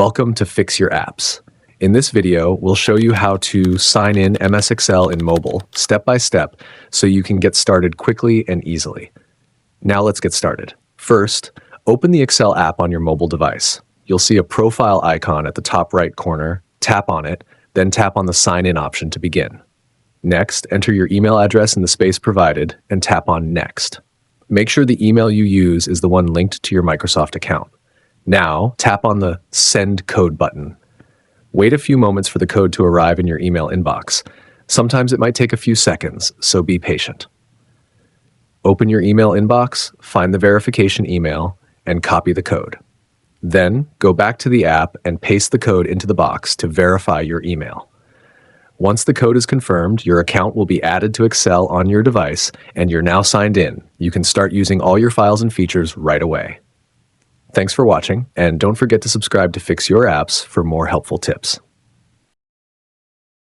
Welcome to Fix Your Apps. In this video, we'll show you how to sign in MS Excel in mobile, step by step, so you can get started quickly and easily. Now let's get started. First, open the Excel app on your mobile device. You'll see a profile icon at the top right corner, tap on it, then tap on the Sign In option to begin. Next, enter your email address in the space provided and tap on Next. Make sure the email you use is the one linked to your Microsoft account. Now, tap on the Send Code button. Wait a few moments for the code to arrive in your email inbox. Sometimes it might take a few seconds, so be patient. Open your email inbox, find the verification email, and copy the code. Then, go back to the app and paste the code into the box to verify your email. Once the code is confirmed, your account will be added to Excel on your device, and you're now signed in. You can start using all your files and features right away. Thanks for watching, and don't forget to subscribe to Fix Your Apps for more helpful tips.